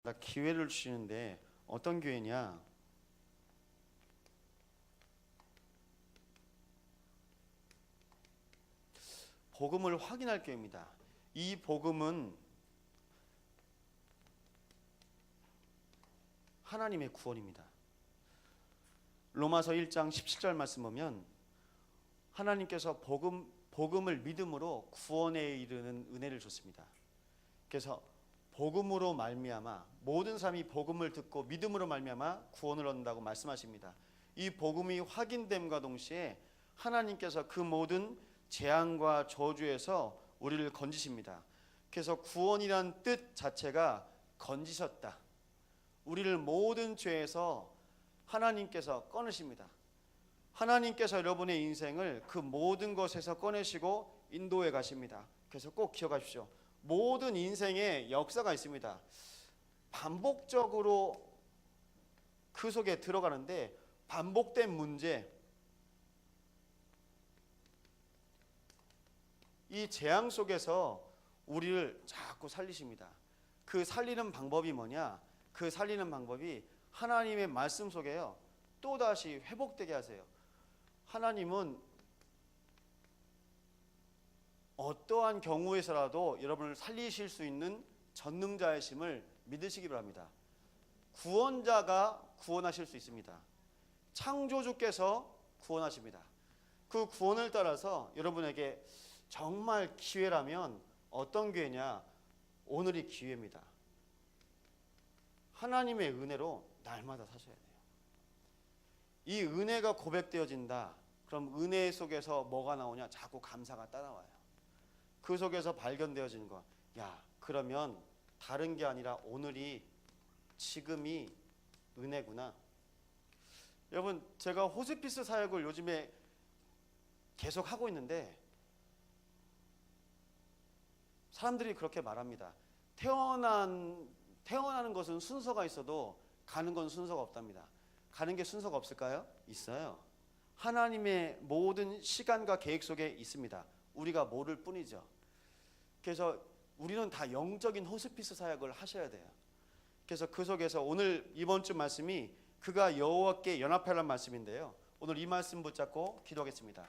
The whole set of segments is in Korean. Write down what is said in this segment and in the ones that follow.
나 기회를 주시는데 어떤 기회냐? 복음을 확인할 기회입니다. 이 복음은 하나님의 구원입니다. 로마서 1장 17절 말씀 보면 하나님께서 복음을 믿음으로 구원에 이르는 은혜를 줬습니다. 그래서 복음으로 말미암아 모든 사람이 복음을 듣고 믿음으로 말미암아 구원을 얻는다고 말씀하십니다. 이 복음이 확인됨과 동시에 하나님께서 그 모든 재앙과 저주에서 우리를 건지십니다. 그래서 구원이란 뜻 자체가 건지셨다. 우리를 모든 죄에서 하나님께서 꺼내십니다. 하나님께서 여러분의 인생을 그 모든 것에서 꺼내시고 인도해 가십니다. 그래서 꼭 기억하십시오. 모든 인생의 역사가 있습니다. 반복적으로 그 속에 들어가는데 반복된 문제, 이 재앙 속에서 우리를 자꾸 살리십니다. 그 살리는 방법이 뭐냐? 그 살리는 방법이 하나님의 말씀 속에요. 또다시 회복되게 하세요. 하나님은 어떠한 경우에서라도 여러분을 살리실 수 있는 전능자이심을 믿으시기 바랍니다. 구원자가 구원하실 수 있습니다. 창조주께서 구원하십니다. 그 구원을 따라서 여러분에게 정말 기회라면 어떤 기회냐? 오늘이 기회입니다. 하나님의 은혜로 날마다 사셔야 돼요. 이 은혜가 고백되어진다. 그럼 은혜 속에서 뭐가 나오냐? 자꾸 감사가 따라와요. 그 속에서 발견되어지는 거. 야, 그러면 다른 게 아니라 오늘이, 지금이 은혜구나. 여러분, 제가 호스피스 사역을 요즘에 계속 하고 있는데 사람들이 그렇게 말합니다. 태어나는 것은 순서가 있어도 가는 건 순서가 없답니다. 가는 게 순서가 없을까요? 있어요. 하나님의 모든 시간과 계획 속에 있습니다. 우리가 모를 뿐이죠. 그래서 우리는 다 영적인 호스피스 사역을 하셔야 돼요. 그래서 그 속에서 오늘 이번 주 말씀이 그가 여호와께 연합하라는 말씀인데요. 오늘 이 말씀 붙잡고 기도하겠습니다.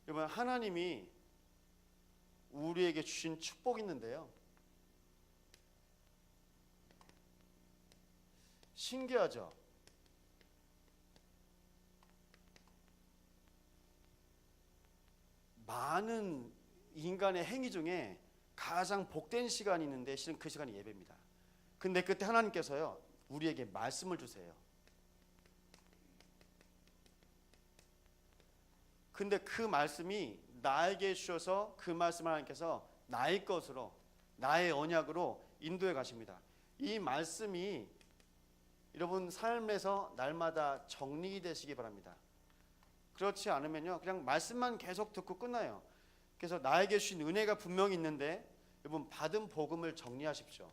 여러분, 하나님이 우리에게 주신 축복이 있는데요. 신기하죠? 많은 인간의 행위 중에 가장 복된 시간이 있는데 실은 그 시간이 예배입니다. 근데 그때 하나님께서요, 우리에게 말씀을 주세요. 근데 그 말씀이 나에게 주셔서 그 말씀을 하나님께서 나의 것으로, 나의 언약으로 인도해 가십니다. 이 말씀이 여러분 삶에서 날마다 정리되시기 바랍니다. 그렇지 않으면요, 그냥 말씀만 계속 듣고 끝나요. 그래서 나에게 주신 은혜가 분명히 있는데 여러분, 받은 복음을 정리하십시오.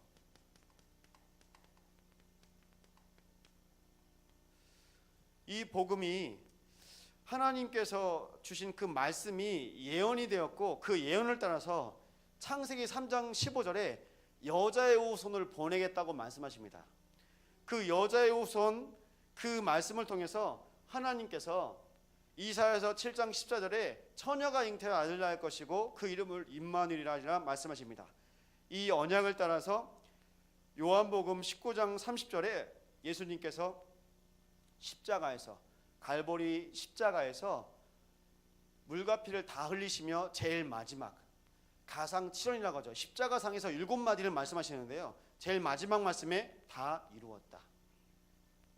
이 복음이 하나님께서 주신 그 말씀이 예언이 되었고, 그 예언을 따라서 창세기 3장 15절에 여자의 후손을 보내겠다고 말씀하십니다. 그 여자의 후손, 그 말씀을 통해서 하나님께서 이사야서 7장 14절에 처녀가 잉태한 아들을 낳을 것이고 그 이름을 임마누엘이라 말씀하십니다. 이 언약을 따라서 요한복음 19장 30절에 예수님께서 십자가에서, 갈보리 십자가에서 물과 피를 다 흘리시며 제일 마지막 가상 7원이라고 하죠. 십자가상에서 7마디를 말씀하시는데요. 제일 마지막 말씀에 다 이루었다,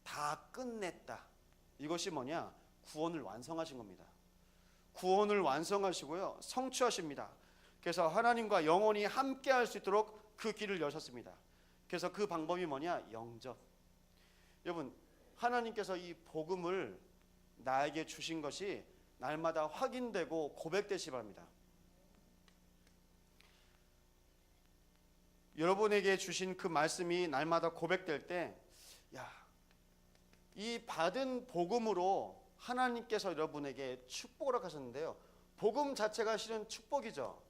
다 끝냈다. 이것이 뭐냐? 구원을 완성하신 겁니다. 구원을 완성하시고요, 성취하십니다. 그래서 하나님과 영원히 함께 할 수 있도록 그 길을 여셨습니다. 그래서 그 방법이 뭐냐? 영접. 여러분, 하나님께서 이 복음을 나에게 주신 것이 날마다 확인되고 고백되시기 바랍니다. 여러분에게 주신 그 말씀이 날마다 고백될 때, 야, 이 받은 복음으로 하나님께서 여러분에게 축복을 허락하셨는데요. 복음 자체가 실은 축복이죠.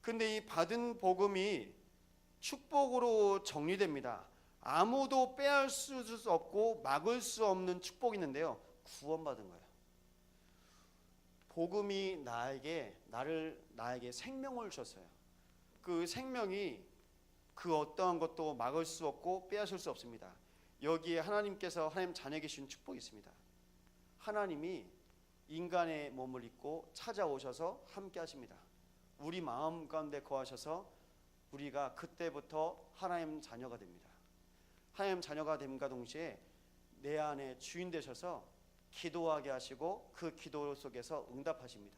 근데 이 받은 복음이 축복으로 정리됩니다. 아무도 빼앗을 수 없고 막을 수 없는 축복이 있는데요. 구원받은 거예요. 복음이 나에게 생명을 주셨어요. 그 생명이 그 어떠한 것도 막을 수 없고 빼앗을 수 없습니다. 여기에 하나님 자녀에게 주신 축복이 있습니다. 하나님이 인간의 몸을 입고 찾아오셔서 함께 하십니다. 우리 마음 가운데 거하셔서 우리가 그때부터 하나님 자녀가 됩니다. 하나님 자녀가 됨과 동시에 내 안에 주인 되셔서 기도하게 하시고 그 기도 속에서 응답하십니다.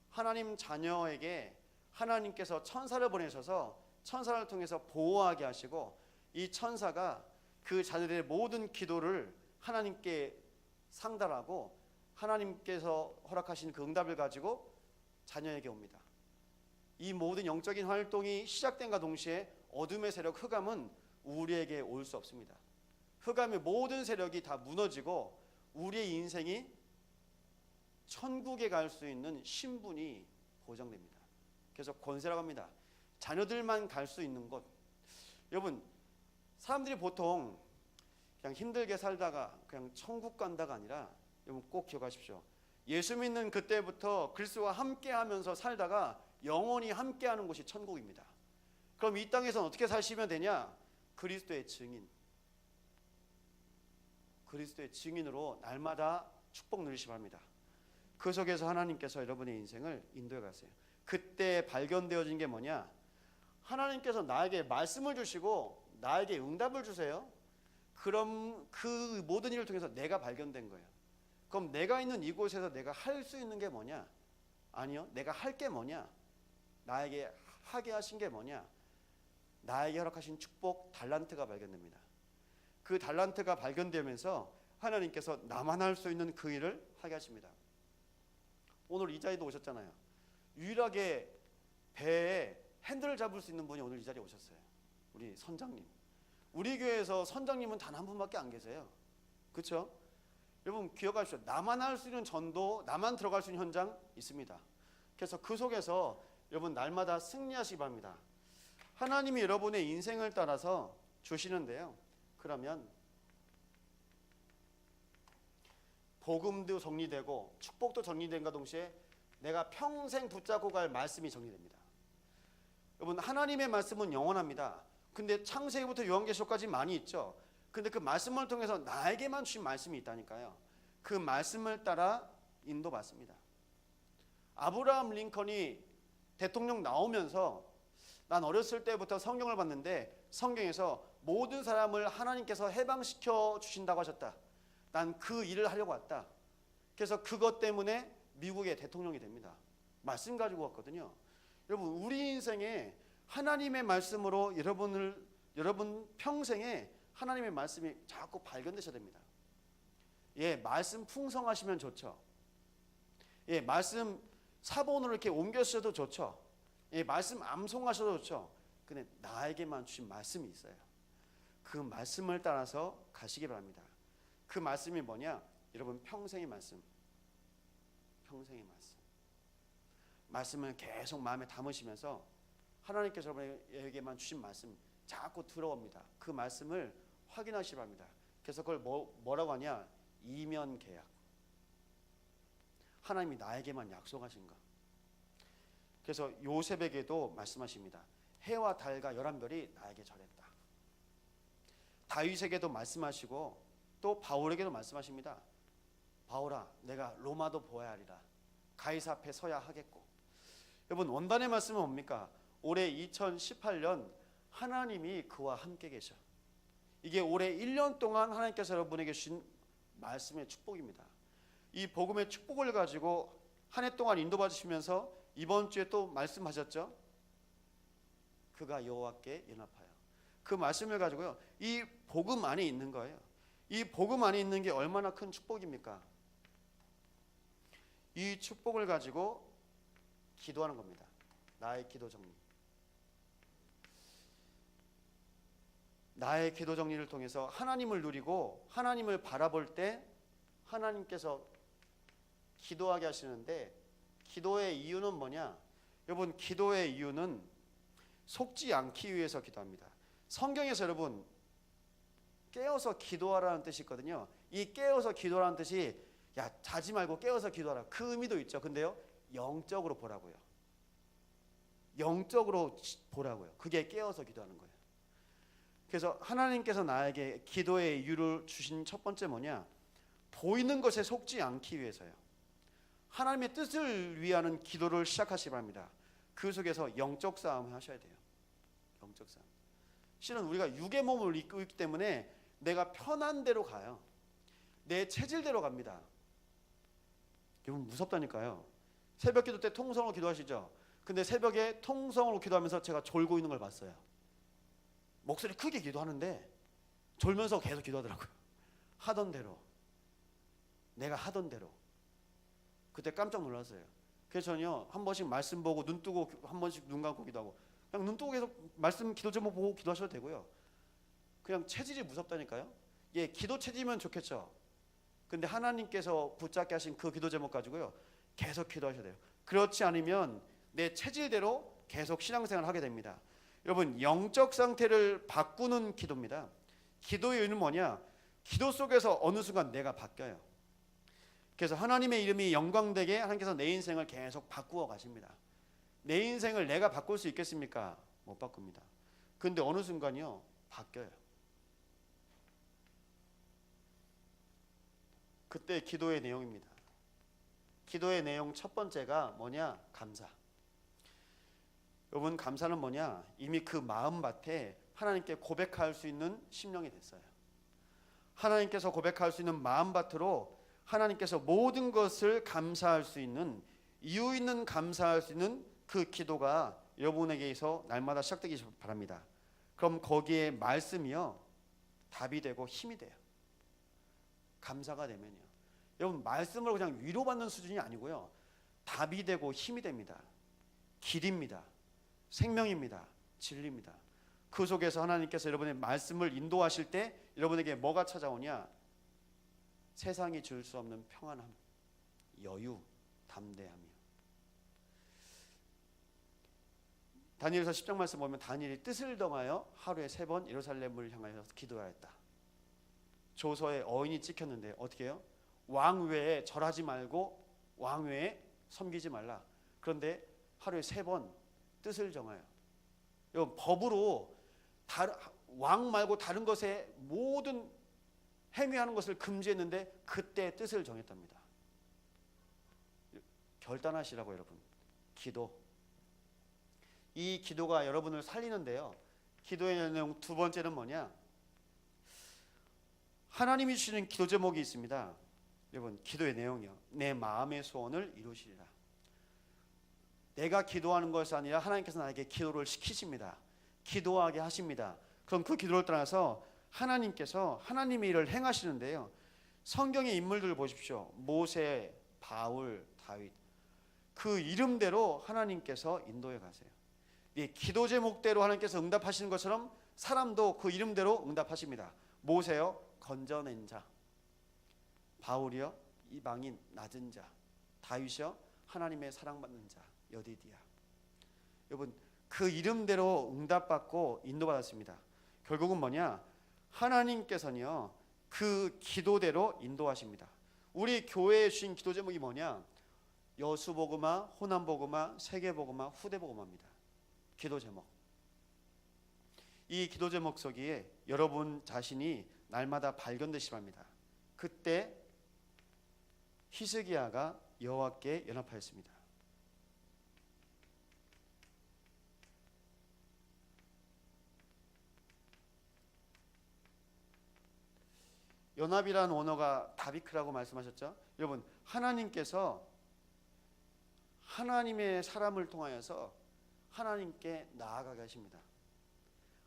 하나님 자녀에게 하나님께서 천사를 보내셔서 천사를 통해서 보호하게 하시고 이 천사가 그 자녀들의 모든 기도를 하나님께 상달하고 하나님께서 허락하신 그 응답을 가지고 자녀에게 옵니다. 이 모든 영적인 활동이 시작된과 동시에 어둠의 세력 흑암은 우리에게 올 수 없습니다. 흑암의 모든 세력이 다 무너지고 우리의 인생이 천국에 갈 수 있는 신분이 보장됩니다. 그래서 권세라고 합니다. 자녀들만 갈 수 있는 곳. 여러분, 사람들이 보통 그냥 힘들게 살다가 그냥 천국 간다가 아니라, 여러분 꼭 기억하십시오. 예수 믿는 그때부터 그리스도와 함께하면서 살다가 영원히 함께하는 곳이 천국입니다. 그럼 이 땅에서는 어떻게 사시면 되냐? 그리스도의 증인. 그리스도의 증인으로 날마다 축복 누리시기 바랍니다. 그 속에서 하나님께서 여러분의 인생을 인도해 가세요. 그때 발견되어진 게 뭐냐? 하나님께서 나에게 말씀을 주시고 나에게 응답을 주세요. 그럼 그 모든 일을 통해서 내가 발견된 거예요. 그럼 내가 있는 이곳에서 내가 할 수 있는 게 뭐냐? 아니요. 내가 할 게 뭐냐? 나에게 하게 하신 게 뭐냐? 나에게 허락하신 축복 달란트가 발견됩니다. 그 달란트가 발견되면서 하나님께서 나만 할 수 있는 그 일을 하게 하십니다. 오늘 이 자리도 오셨잖아요. 유일하게 배에 핸들을 잡을 수 있는 분이 오늘 이 자리에 오셨어요. 우리 선장님. 우리 교회에서 선장님은 단 한 분밖에 안 계세요. 그렇죠? 여러분 기억하십시오. 나만 할 수 있는 전도, 나만 들어갈 수 있는 현장 있습니다. 그래서 그 속에서 여러분 날마다 승리하시기 바랍니다. 하나님이 여러분의 인생을 따라서 주시는데요. 그러면 복음도 정리되고 축복도 정리된과 동시에 내가 평생 붙잡고 갈 말씀이 정리됩니다. 여러분 하나님의 말씀은 영원합니다. 근데 창세기부터 요한계시록까지 많이 있죠. 근데 그 말씀을 통해서 나에게만 주신 말씀이 있다니까요. 그 말씀을 따라 인도받습니다. 아브라함 링컨이 대통령 나오면서 난 어렸을 때부터 성경을 봤는데 성경에서 모든 사람을 하나님께서 해방시켜 주신다고 하셨다. 난 그 일을 하려고 왔다. 그래서 그것 때문에 미국의 대통령이 됩니다. 말씀 가지고 왔거든요. 여러분 우리 인생에 하나님의 말씀으로 여러분 평생에 하나님의 말씀이 자꾸 발견되셔야 됩니다. 예, 말씀 풍성하시면 좋죠. 예, 말씀 사본으로 이렇게 옮겨 쓰셔도 좋죠. 예, 말씀 암송하셔도 좋죠. 근데 나에게만 주신 말씀이 있어요. 그 말씀을 따라서 가시기 바랍니다. 그 말씀이 뭐냐? 여러분 평생의 말씀. 평생의 말씀. 말씀을 계속 마음에 담으시면서 하나님께서 여러분에게만 주신 말씀 자꾸 들어옵니다. 그 말씀을 확인하시기 바랍니다. 그래서 그걸 뭐라고 하냐? 이면 계약. 하나님이 나에게만 약속하신 것. 그래서 요셉에게도 말씀하십니다. 해와 달과 11별이 나에게 절했다. 다윗에게도 말씀하시고 또 바울에게도 말씀하십니다. 바울아, 내가 로마도 보아야 하리라. 가이사 앞에 서야 하겠고. 여러분 원단의 말씀은 뭡니까? 올해 2018년 하나님이 그와 함께 계셔. 이게 올해 1년 동안 하나님께서 여러분에게 주신 말씀의 축복입니다. 이 복음의 축복을 가지고 한 해 동안 인도받으시면서 이번 주에 또 말씀하셨죠. 그가 여호와께 연합하여. 그 말씀을 가지고요. 이 복음 안에 있는 거예요. 이 복음 안에 있는 게 얼마나 큰 축복입니까? 이 축복을 가지고 기도하는 겁니다. 나의 기도 정리. 나의 기도 정리를 통해서 하나님을 누리고 하나님을 바라볼 때 하나님께서 기도하게 하시는데, 기도의 이유는 뭐냐? 여러분, 기도의 이유는 속지 않기 위해서 기도합니다. 성경에서 여러분 깨어서 기도하라는 뜻이 있거든요. 이 깨어서 기도하라는 뜻이 야 자지 말고 깨어서 기도하라, 그 의미도 있죠. 근데요, 영적으로 보라고요. 영적으로 보라고요. 그게 깨어서 기도하는 거예요. 그래서 하나님께서 나에게 기도의 이유를 주신 첫 번째 뭐냐? 보이는 것에 속지 않기 위해서요. 하나님의 뜻을 위하는 기도를 시작하시기 바랍니다. 그 속에서 영적 싸움을 하셔야 돼요. 영적 싸움. 실은 우리가 육의 몸을 입고 있기 때문에 내가 편한 대로 가요. 내 체질대로 갑니다. 여러분 무섭다니까요. 새벽 기도 때 통성으로 기도하시죠? 근데 새벽에 통성으로 기도하면서 제가 졸고 있는 걸 봤어요. 목소리 크게 기도하는데 졸면서 계속 기도하더라고요. 하던 대로, 내가 하던 대로. 그때 깜짝 놀랐어요. 그래서 저는요, 한 번씩 말씀 보고 눈 뜨고 한 번씩 눈 감고 기도하고, 그냥 눈 뜨고 계속 말씀 기도 제목 보고 기도하셔도 되고요. 그냥 체질이 무섭다니까요. 예, 기도 체질이면 좋겠죠. 근데 하나님께서 붙잡게 하신 그 기도 제목 가지고요, 계속 기도하셔야 돼요. 그렇지 않으면 내 체질대로 계속 신앙생활을 하게 됩니다. 여러분, 영적 상태를 바꾸는 기도입니다. 기도의 의미는 뭐냐? 기도 속에서 어느 순간 내가 바뀌어요. 그래서 하나님의 이름이 영광되게 하나님께서 내 인생을 계속 바꾸어 가십니다. 내 인생을 내가 바꿀 수 있겠습니까? 못 바꿉니다. 근데 어느 순간요, 바뀌어요. 그때 기도의 내용입니다. 기도의 내용 첫 번째가 뭐냐? 감사. 여러분, 감사는 뭐냐? 이미 그 마음밭에 하나님께 고백할 수 있는 심령이 됐어요. 하나님께서 고백할 수 있는 마음밭으로 하나님께서 모든 것을 감사할 수 있는, 이유 있는 감사할 수 있는 그 기도가 여러분에게서 날마다 시작되기 바랍니다. 그럼 거기에 말씀이요, 답이 되고 힘이 돼요. 감사가 되면요. 여러분, 말씀으로 그냥 위로받는 수준이 아니고요, 답이 되고 힘이 됩니다. 길입니다. 생명입니다. 진리입니다. 그 속에서 하나님께서 여러분의 말씀을 인도하실 때 여러분에게 뭐가 찾아오냐? 세상이 줄 수 없는 평안함, 여유, 담대함이요. 다니엘서 10장 말씀 보면 다니엘이 뜻을 정하여 하루에 3번 예루살렘을 향하여 기도하였다. 조서에 어인이 찍혔는데 어떻게 해요? 왕 외에 절하지 말고 왕 외에 섬기지 말라. 그런데 하루에 3번 뜻을 정하여. 여러분, 법으로 왕 말고 다른 것에 모든 행위하는 것을 금지했는데 그때 뜻을 정했답니다. 결단하시라고 여러분. 기도. 이 기도가 여러분을 살리는데요. 기도의 내용 두 번째는 뭐냐? 하나님이 주시는 기도 제목이 있습니다. 여러분, 기도의 내용이요, 내 마음의 소원을 이루시리라. 내가 기도하는 것이 아니라 하나님께서 나에게 기도를 시키십니다. 기도하게 하십니다. 그럼 그 기도를 따라서 하나님께서 하나님의 일을 행하시는데요, 성경의 인물들을 보십시오. 모세, 바울, 다윗. 그 이름대로 하나님께서 인도해 가세요. 이 기도 제목대로 하나님께서 응답하시는 것처럼 사람도 그 이름대로 응답하십니다. 모세요, 건져낸 자. 바울이요, 이방인 낮은 자. 다윗이요, 하나님의 사랑받는 자, 여디디야. 여러분, 그 이름대로 응답받고 인도받았습니다. 결국은 뭐냐? 하나님께서는요, 그 기도대로 인도하십니다. 우리 교회에 주신 기도 제목이 뭐냐? 여수복음화, 호남복음화, 세계복음화, 후대복음화입니다. 기도 제목. 이 기도 제목 속에 여러분 자신이 날마다 발견되시기 바랍니다. 그때 히스기야가 여호와께 연합하였습니다. 연합이라는 언어가 다비크라고 말씀하셨죠. 여러분, 하나님께서 하나님의 사람을 통하여서 하나님께 나아가게 하십니다.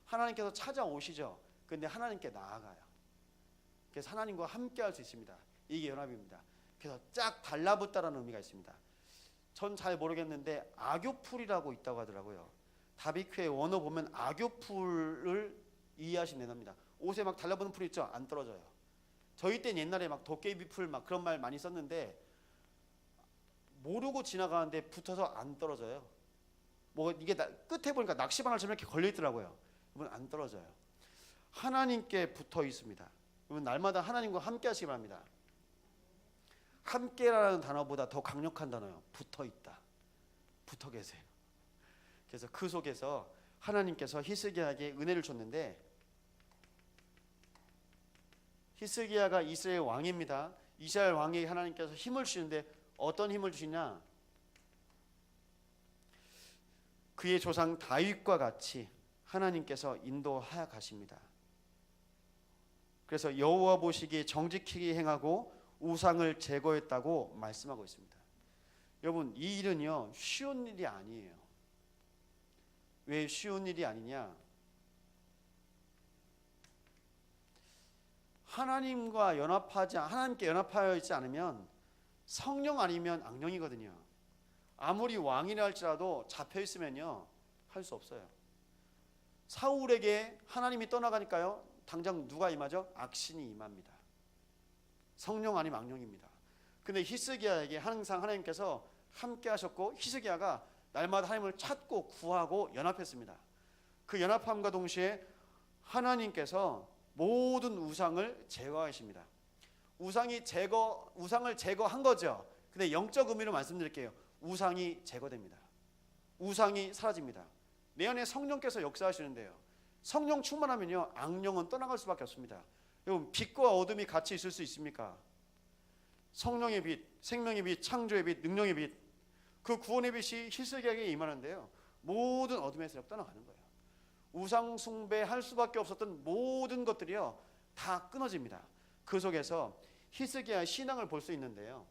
하나님께서 찾아오시죠. 그런데 하나님께 나아가요. 그래서 하나님과 함께 할 수 있습니다. 이게 연합입니다. 그래서 쫙 달라붙다라는 의미가 있습니다. 전 잘 모르겠는데 악교풀이라고 있다고 하더라고요. 다비크의 원어 보면 악교풀을 이해하시면 됩니다. 옷에 막 달라붙는 풀 있죠? 안 떨어져요. 저희 땐 옛날에 막 도깨비 풀 막 그런 말 많이 썼는데 모르고 지나가는데 붙어서 안 떨어져요. 뭐 이게 끝에 보니까 낚시방울처럼 이렇게 걸려 있더라고요. 여러분 안 떨어져요. 하나님께 붙어 있습니다. 여러분 날마다 하나님과 함께 하시기 바랍니다. 함께라는 단어보다 더 강력한 단어예요. 붙어 있다. 붙어 계세요. 그래서 그 속에서 하나님께서 히스기야에게 은혜를 줬는데, 히스기야가 이스라엘 왕입니다. 이스라엘 왕에게 하나님께서 힘을 주시는데 어떤 힘을 주시냐? 그의 조상 다윗과 같이 하나님께서 인도하여 가십니다. 그래서 여호와 보시기에 정직히 행하고 우상을 제거했다고 말씀하고 있습니다. 여러분 이 일은요 쉬운 일이 아니에요. 왜 쉬운 일이 아니냐? 하나님께 연합하여 있지 않으면 성령 아니면 악령이거든요. 아무리 왕이라 할지라도 잡혀 있으면요 할 수 없어요. 사울에게 하나님이 떠나가니까요 당장 누가 임하죠? 악신이 임합니다. 성령 아니면 악령입니다. 근데 히스기야에게 항상 하나님께서 함께 하셨고, 히스기야가 날마다 하나님을 찾고 구하고 연합했습니다. 그 연합함과 동시에 하나님께서 모든 우상을 제거하십니다. 우상을 제거한 거죠. 근데 영적 의미로 말씀드릴게요. 우상이 제거됩니다. 우상이 사라집니다. 내 안에 성령께서 역사하시는데요. 성령 충만하면요 악령은 떠나갈 수밖에 없습니다. 여러분 빛과 어둠이 같이 있을 수 있습니까? 성령의 빛, 생명의 빛, 창조의 빛, 능력의 빛, 그 구원의 빛이 히스기야에게 임하는데요 모든 어둠의 세력 떠나가는 거예요. 우상 숭배할 수밖에 없었던 모든 것들이요 다 끊어집니다. 그 속에서 히스기야의 신앙을 볼 수 있는데요,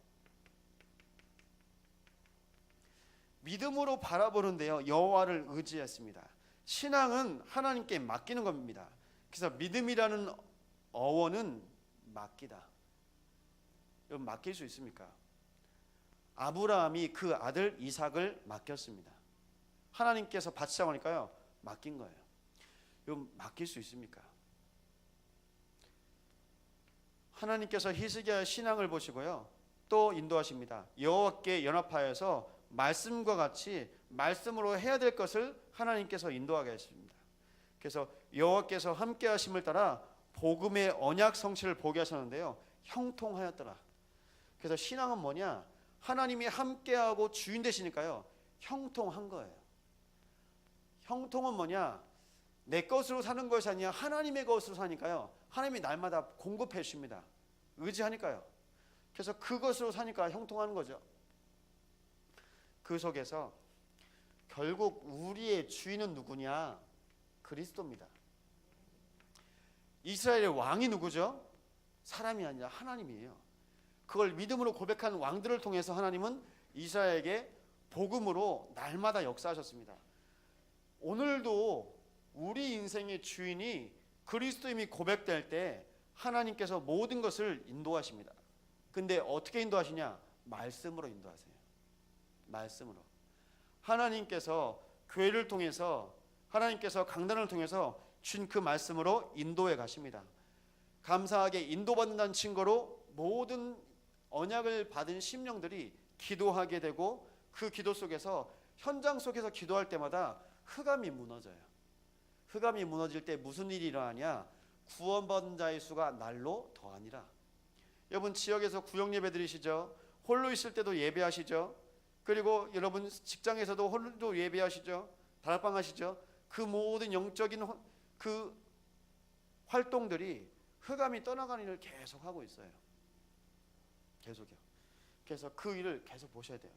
믿음으로 바라보는데요 여호와를 의지했습니다. 신앙은 하나님께 맡기는 겁니다. 그래서 믿음이라는 어원은 맡기다. 여러분 맡길 수 있습니까? 아브라함이 그 아들 이삭을 맡겼습니다. 하나님께서 바치자고 하니까요 맡긴 거예요. 여러분 맡길 수 있습니까? 하나님께서 히스기야의 신앙을 보시고요 또 인도하십니다. 여호와께 연합하여서 말씀과 같이 말씀으로 해야 될 것을 하나님께서 인도하게 하십니다. 그래서 여호와께서 함께 하심을 따라 복음의 언약 성취를 보게 하셨는데요 형통하였더라. 그래서 신앙은 뭐냐? 하나님이 함께하고 주인 되시니까요 형통한 거예요. 형통은 뭐냐? 내 것으로 사는 것이 아니라 하나님의 것으로 사니까요 하나님이 날마다 공급해 주십니다. 의지하니까요. 그래서 그것으로 사니까 형통하는 거죠. 그 속에서 결국 우리의 주인은 누구냐? 그리스도입니다. 이스라엘의 왕이 누구죠? 사람이 아니라 하나님이에요. 그걸 믿음으로 고백한 왕들을 통해서 하나님은 이스라엘에게 복음으로 날마다 역사하셨습니다. 오늘도 우리 인생의 주인이 그리스도임이 고백될 때 하나님께서 모든 것을 인도하십니다. 근데 어떻게 인도하시냐? 말씀으로 인도하세요. 말씀으로. 하나님께서 교회를 통해서, 하나님께서 강단을 통해서 준 그 말씀으로 인도해 가십니다. 감사하게 인도받는다는 증거로 모든 언약을 받은 심령들이 기도하게 되고, 그 기도 속에서, 현장 속에서 기도할 때마다 흑암이 무너져요. 흑암이 무너질 때 무슨 일이 일어나냐? 구원받은 자의 수가 날로 더하니라. 여러분 지역에서 구역 예배 드리시죠? 홀로 있을 때도 예배하시죠? 그리고 여러분 직장에서도 홀로 예배하시죠? 다락방 하시죠? 그 모든 영적인 그 활동들이 흑암이 떠나가는 일을 계속 하고 있어요. 계속요. 그래서 그 일을 계속 보셔야 돼요.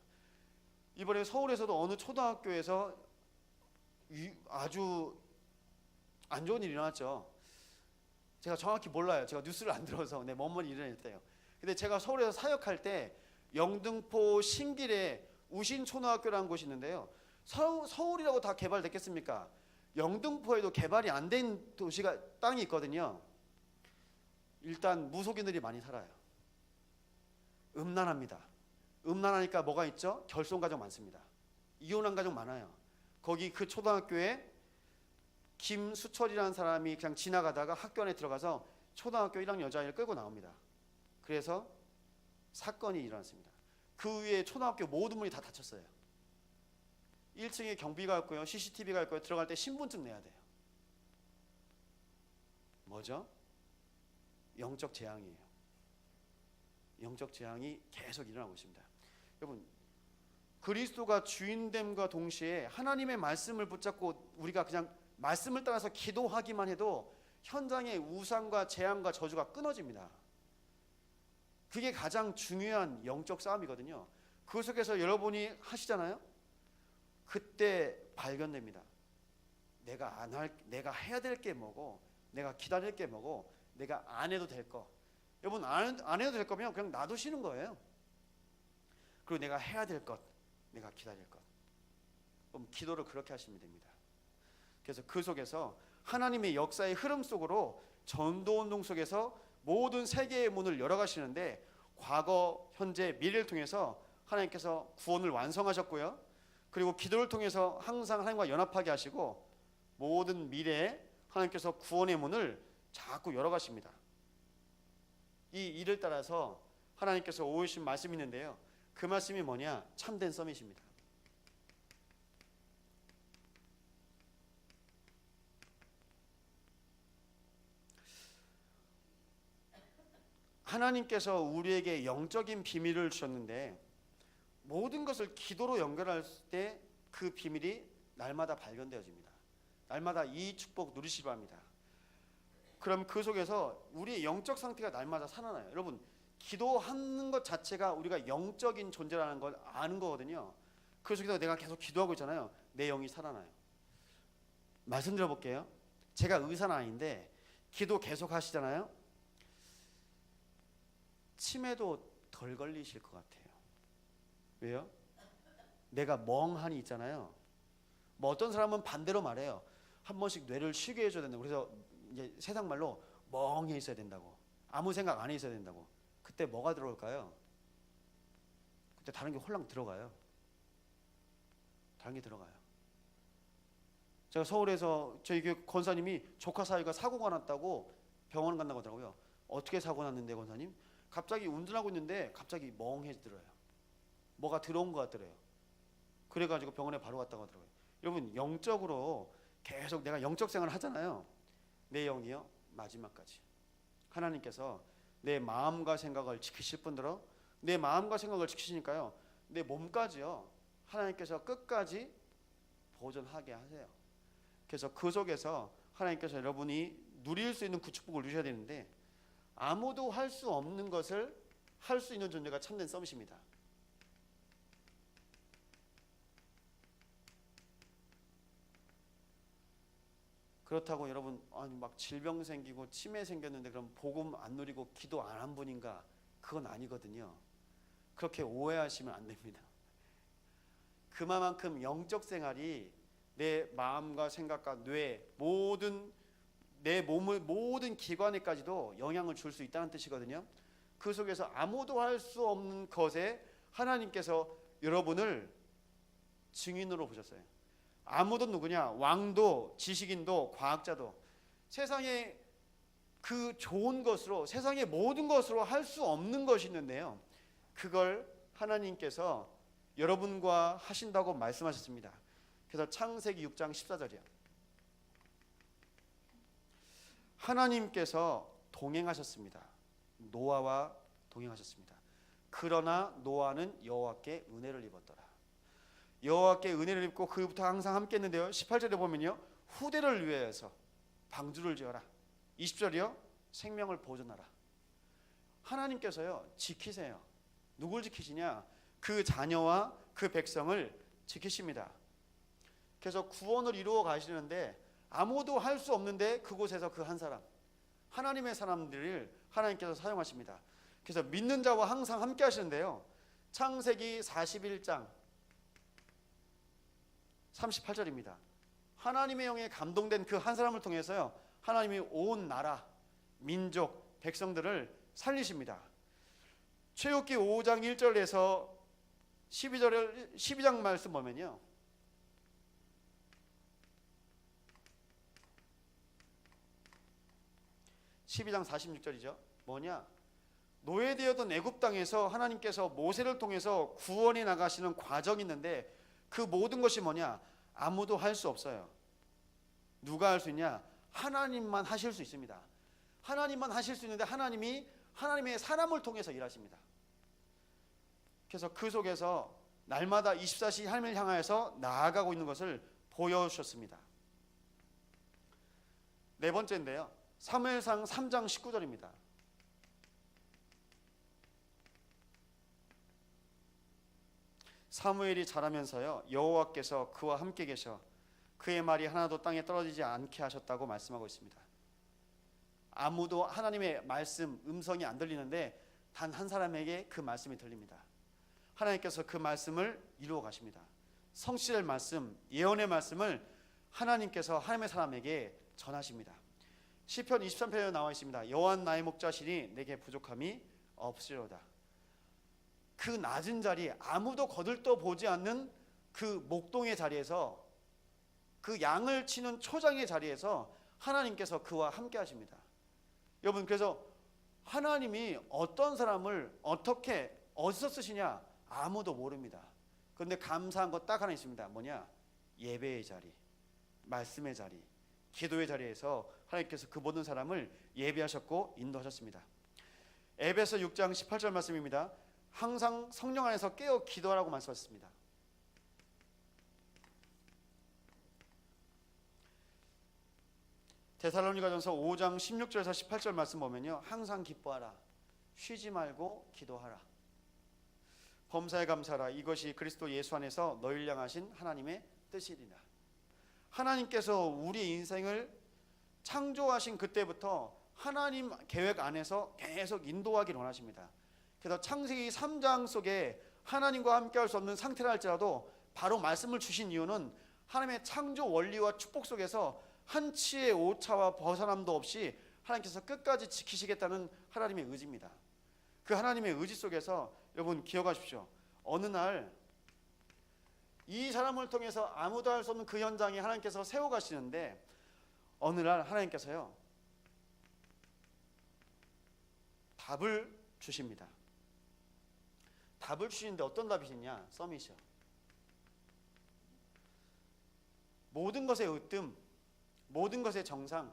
이번에 서울에서도 어느 초등학교에서 아주 안 좋은 일이 일어났죠. 제가 정확히 몰라요. 제가 뉴스를 안 들어서 뭔 일이 일어났대요. 근데 제가 서울에서 사역할 때 영등포 신길에 우신초등학교라는 곳이 있는데요. 서울이라고 다 개발됐겠습니까? 영등포에도 개발이 안 된 도시가 땅이 있거든요. 일단 무속인들이 많이 살아요. 음란합니다. 음란하니까 뭐가 있죠? 결손 가정 많습니다. 이혼한 가정 많아요. 거기 그 초등학교에 김수철이라는 사람이 그냥 지나가다가 학교 안에 들어가서 초등학교 1학년 여자아이를 끌고 나옵니다. 그래서 사건이 일어났습니다. 그 위에 초등학교 모든 문이 다 닫혔어요. 1층에 경비가 있고요, CCTV가 있고요. 들어갈 때 신분증 내야 돼요. 뭐죠? 영적 재앙이에요. 영적 재앙이 계속 일어나고 있습니다. 여러분, 그리스도가 주인됨과 동시에 하나님의 말씀을 붙잡고 우리가 그냥 말씀을 따라서 기도하기만 해도 현장의 우상과 재앙과 저주가 끊어집니다. 그게 가장 중요한 영적 싸움이거든요. 그 속에서 여러분이 하시잖아요. 그때 발견됩니다. 내가 해야 될 게 뭐고, 내가 기다릴 게 뭐고, 내가 안 해도 될 거. 여러분, 안 해도 될 거면 그냥 놔두시는 거예요. 그리고 내가 해야 될 것, 내가 기다릴 것. 그럼 기도를 그렇게 하시면 됩니다. 그래서 그 속에서 하나님의 역사의 흐름 속으로 전도운동 속에서 모든 세계의 문을 열어가시는데, 과거, 현재, 미래를 통해서 하나님께서 구원을 완성하셨고요. 그리고 기도를 통해서 항상 하나님과 연합하게 하시고, 모든 미래에 하나님께서 구원의 문을 자꾸 열어가십니다. 이 일을 따라서 하나님께서 오해주신 말씀이 있는데요. 그 말씀이 뭐냐? 참된 서밋입니다. 하나님께서 우리에게 영적인 비밀을 주셨는데, 모든 것을 기도로 연결할 때 그 비밀이 날마다 발견되어집니다. 날마다 이 축복 누리시기 바랍니다. 그럼 그 속에서 우리의 영적 상태가 날마다 살아나요. 여러분, 기도하는 것 자체가 우리가 영적인 존재라는 걸 아는 거거든요. 그 속에서 내가 계속 기도하고 있잖아요. 내 영이 살아나요. 말씀드려볼게요. 제가 의사는 아닌데 기도 계속 하시잖아요. 치매도 덜 걸리실 것 같아요. 왜요? 내가 멍하니 있잖아요. 뭐 어떤 사람은 반대로 말해요. 한 번씩 뇌를 쉬게 해줘야 된다고. 그래서 이제 세상 말로 멍해 있어야 된다고. 아무 생각 안 해 있어야 된다고. 그때 뭐가 들어올까요? 그때 다른 게 홀랑 들어가요. 다른 게 들어가요. 제가 서울에서 저희 교회 권사님이 조카 사위가 사고가 났다고 병원 간다고 하더라고요. 어떻게 사고 났는데 권사님? 갑자기 운전하고 있는데 갑자기 멍해지더래요. 뭐가 들어온 것 같더래요. 그래가지고 병원에 바로 갔다고 하더라고요. 여러분, 영적으로 계속 내가 영적 생활을 하잖아요. 내 영이요, 마지막까지 하나님께서 내 마음과 생각을 지키실 분들어 내 마음과 생각을 지키시니까요, 내 몸까지요 하나님께서 끝까지 보존하게 하세요. 그래서 그 속에서 하나님께서 여러분이 누릴 수 있는 구축복을 누리셔야 되는데, 아무도 할 수 없는 것을 할 수 있는 존재가 참된 서밋입니다. 그렇다고 여러분, 아니 막 질병 생기고 치매 생겼는데 그럼 복음 안 누리고 기도 안 한 분인가? 그건 아니거든요. 그렇게 오해하시면 안 됩니다. 그만큼 영적 생활이 내 마음과 생각과 뇌, 모든 내 몸의 모든 기관에까지도 영향을 줄 수 있다는 뜻이거든요. 그 속에서 아무도 할 수 없는 것에 하나님께서 여러분을 증인으로 보셨어요. 아무도 누구냐? 왕도, 지식인도, 과학자도. 세상에 그 좋은 것으로, 세상의 모든 것으로 할 수 없는 것이 있는데요, 그걸 하나님께서 여러분과 하신다고 말씀하셨습니다. 그래서 창세기 6장 14절이요. 하나님께서 동행하셨습니다. 노아와 동행하셨습니다. 그러나 노아는 여호와께 은혜를 입었더라. 여호와께 은혜를 입고 그부터 항상 함께 했는데요. 18절에 보면요, 후대를 위하여서 방주를 지어라. 20절이요, 생명을 보존하라. 하나님께서요 지키세요. 누굴 지키시냐? 그 자녀와 그 백성을 지키십니다. 그래서 구원을 이루어 가시는데 아무도 할 수 없는데 그곳에서 그 한 사람, 하나님의 사람들을 하나님께서 사용하십니다. 그래서 믿는 자와 항상 함께 하시는데요, 창세기 41장 38절입니다. 하나님의 영에 감동된 그 한 사람을 통해서요, 하나님이 온 나라, 민족, 백성들을 살리십니다. 출애굽기 5장 1절에서 12장 말씀 보면요, 12장 46절이죠. 뭐냐? 노예되었던 애굽 땅에서 하나님께서 모세를 통해서 구원해 나가시는 과정이 있는데 그 모든 것이 뭐냐? 아무도 할 수 없어요. 누가 할 수 있냐? 하나님만 하실 수 있습니다. 하나님만 하실 수 있는데 하나님의 사람을 통해서 일하십니다. 그래서 그 속에서 날마다 24시 하나님을 향하여서 나아가고 있는 것을 보여주셨습니다. 네 번째인데요, 사무엘상 3장 19절입니다. 사무엘이 자라면서요, 여호와께서 그와 함께 계셔 그의 말이 하나도 땅에 떨어지지 않게 하셨다고 말씀하고 있습니다. 아무도 하나님의 말씀, 음성이 안 들리는데 단 한 사람에게 그 말씀이 들립니다. 하나님께서 그 말씀을 이루어 가십니다. 성취될 말씀, 예언의 말씀을 하나님께서 하나님의 사람에게 전하십니다. 시편 23편에 나와 있습니다. 여호와 나의 목자시니 내게 부족함이 없으리로다. 그 낮은 자리, 아무도 거들떠 보지 않는 그 목동의 자리에서, 그 양을 치는 초장의 자리에서 하나님께서 그와 함께 하십니다. 여러분, 그래서 하나님이 어떤 사람을 어떻게 어디서 쓰시냐 아무도 모릅니다. 그런데 감사한 것 딱 하나 있습니다. 뭐냐? 예배의 자리, 말씀의 자리, 기도의 자리에서 하나님께서 그 모든 사람을 예배하셨고 인도하셨습니다. 에베소 6장 18절 말씀입니다. 항상 성령 안에서 깨어 기도하라고 말씀하셨습니다. 데살로니가전서 5장 16절에서 18절 말씀 보면요, 항상 기뻐하라, 쉬지 말고 기도하라, 범사에 감사하라, 이것이 그리스도 예수 안에서 너희를 향하신 하나님의 뜻이니라. 하나님께서 우리 인생을 창조하신 그때부터 하나님 계획 안에서 계속 인도하기를 원하십니다. 그래서 창세기 3장 속에 하나님과 함께 할 수 없는 상태라 할지라도 바로 말씀을 주신 이유는 하나님의 창조 원리와 축복 속에서 한치의 오차와 벗어남도 없이 하나님께서 끝까지 지키시겠다는 하나님의 의지입니다. 그 하나님의 의지 속에서 여러분 기억하십시오. 어느 날 이 사람을 통해서 아무도 할 수 없는 그 현장에 하나님께서 세워가시는데, 어느 날 하나님께서요 답을 주십니다. 답을 주시는데 어떤 답이시냐? 서밋이요. 모든 것의 으뜸, 모든 것의 정상,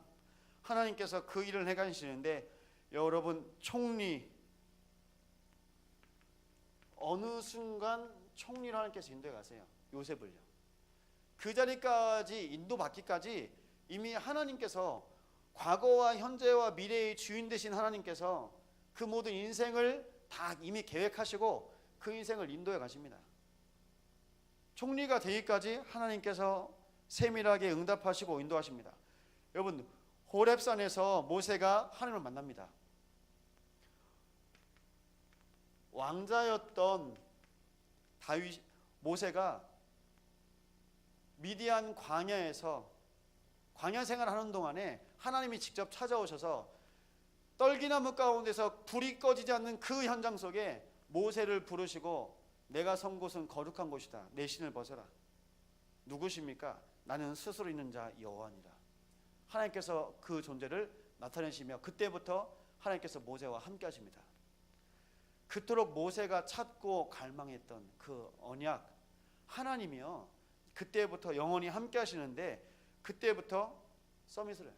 하나님께서 그 일을 해가시는데, 여러분 총리, 어느 순간 총리를 하나님께서 인도해 가세요. 요셉을요. 그 자리까지 인도받기까지 이미 하나님께서, 과거와 현재와 미래의 주인 되신 하나님께서 그 모든 인생을 다 이미 계획하시고 그 인생을 인도해 가십니다. 총리가 되기까지 하나님께서 세밀하게 응답하시고 인도하십니다. 여러분, 호렙산에서 모세가 하나님을 만납니다. 왕자였던 모세가 미디안 광야에서 광야 생활하는 동안에 하나님이 직접 찾아오셔서 떨기나무 가운데서 불이 꺼지지 않는 그 현장 속에 모세를 부르시고, 내가 선 곳은 거룩한 곳이다, 내 신을 벗어라. 누구십니까? 나는 스스로 있는 자 여호와니라. 하나님께서 그 존재를 나타내시며 그때부터 하나님께서 모세와 함께 하십니다. 그토록 모세가 찾고 갈망했던 그 언약, 하나님이요 그때부터 영원히 함께 하시는데, 그때부터 서밋을 해요.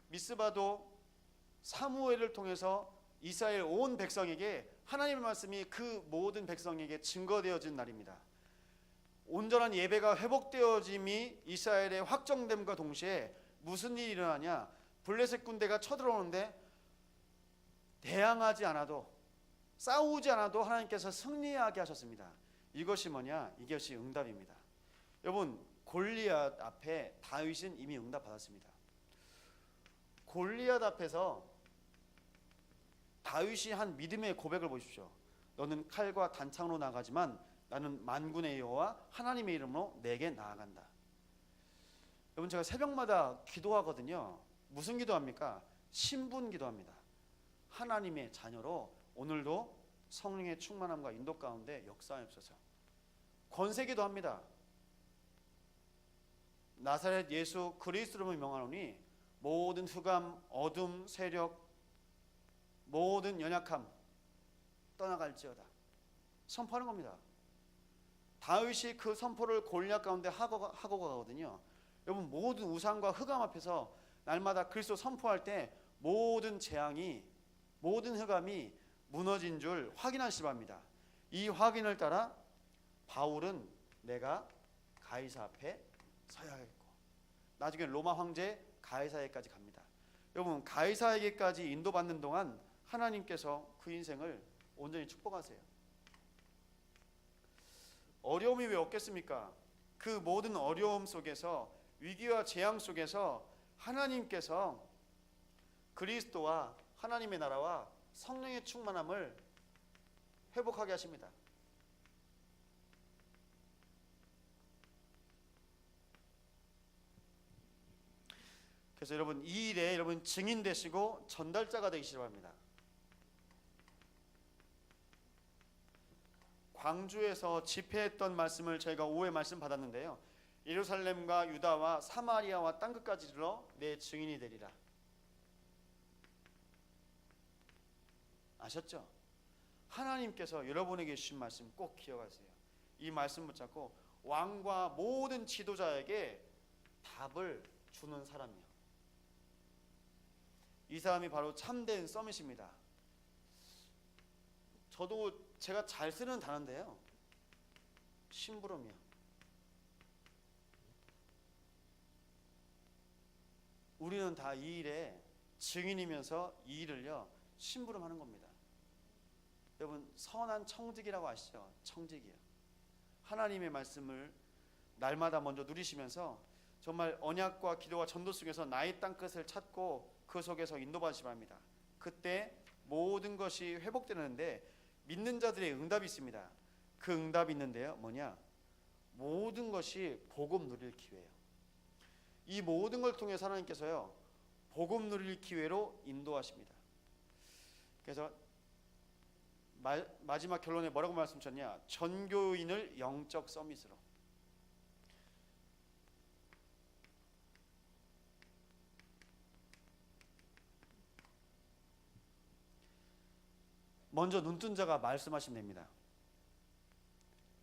미스바도 사무엘을 통해서 이스라엘 온 백성에게 하나님의 말씀이 그 모든 백성에게 증거되어진 날입니다. 온전한 예배가 회복되어짐이 이스라엘의 확정됨과 동시에 무슨 일이 일어나냐? 블레셋 군대가 쳐들어오는데 대항하지 않아도, 싸우지 않아도 하나님께서 승리하게 하셨습니다. 이것이 뭐냐? 이것이 응답입니다. 여러분, 골리앗 앞에 다윗은 이미 응답받았습니다. 골리앗 앞에서 다윗이 한 믿음의 고백을 보십시오. 너는 칼과 단창으로 나가지만 나는 만군의 여호와 하나님의 이름으로 내게 나아간다. 여러분, 제가 새벽마다 기도하거든요. 무슨 기도합니까? 신분 기도합니다. 하나님의 자녀로 오늘도 성령의 충만함과 인도 가운데 역사하옵소서. 권세 기도합니다. 나사렛 예수 그리스도로 명하노니 모든 흑암, 어둠, 세력, 모든 연약함 떠나갈지어다. 선포하는 겁니다. 다윗이 그 선포를 골리앗 가운데 하고 가거든요. 여러분, 모든 우상과 흑암 앞에서 날마다 그리스도 선포할 때 모든 재앙이, 모든 흑암이 무너진 줄 확인하시기 바랍니다. 이 확인을 따라 바울은 내가 가이사 앞에 서야겠고, 나중에 로마 황제 가이사에게까지 갑니다. 여러분, 가이사에게까지 인도받는 동안 하나님께서 그 인생을 온전히 축복하세요. 어려움이 왜 없겠습니까? 그 모든 어려움 속에서, 위기와 재앙 속에서 하나님께서 그리스도와 하나님의 나라와 성령의 충만함을 회복하게 하십니다. 그래서 여러분, 이 일에 여러분 증인 되시고 전달자가 되시기 바랍니다. 광주에서 집회했던 말씀을 저희가 오후에 말씀 받았는데요. 예루살렘과 유다와 사마리아와 땅끝까지 이르러 내 증인이 되리라. 아셨죠? 하나님께서 여러분에게 주신 말씀 꼭 기억하세요. 이 말씀 붙잡고 왕과 모든 지도자에게 답을 주는 사람이요, 이 사람이 바로 참된 서밋입니다. 저도 제가 잘 쓰는 단어인데요, 심부름이요. 우리는 다 이 일에 증인이면서 이 일을요 심부름하는 겁니다. 여러분, 선한 청직이라고 아시죠? 청직이요. 하나님의 말씀을 날마다 먼저 누리시면서 정말 언약과 기도와 전도 속에서 나의 땅끝을 찾고 그 속에서 인도받으시기 바랍니다. 그때 모든 것이 회복되는데 믿는 자들의 응답이 있습니다. 그 응답이 있는데요, 뭐냐? 모든 것이 복음 누릴 기회예요. 이 모든 걸 통해서 하나님께서요 복음 누릴 기회로 인도하십니다. 그래서 마지막 결론에 뭐라고 말씀하셨냐? 전교인을 영적 서밋으로. 먼저 눈뜬 자가 말씀하시면 됩니다.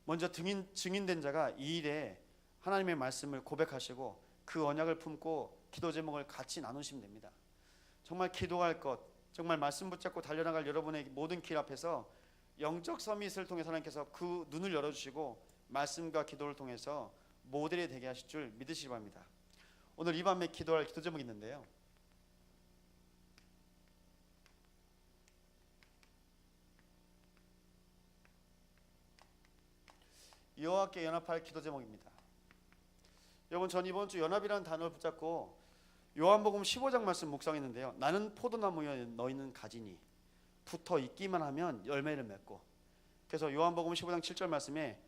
먼저 증인된 자가 이 일에 하나님의 말씀을 고백하시고 그 언약을 품고 기도 제목을 같이 나누시면 됩니다. 정말 기도할 것, 정말 말씀 붙잡고 달려나갈 여러분의 모든 길 앞에서 영적 서밋을 통해서 하나님께서 그 눈을 열어주시고 말씀과 기도를 통해서 모델이 되게 하실 줄 믿으시기 바랍니다. 오늘 이 밤에 기도할 기도 제목이 있는데요, 여호와께 연합할 기도 제목입니다. 여러분, 전 이번 주 연합이라는 단어를 붙잡고 요한복음 15장 말씀 묵상했는데요, 나는 포도나무여 너희는 가지니 붙어 있기만 하면 열매를 맺고. 그래서 요한복음 15장 7절 말씀에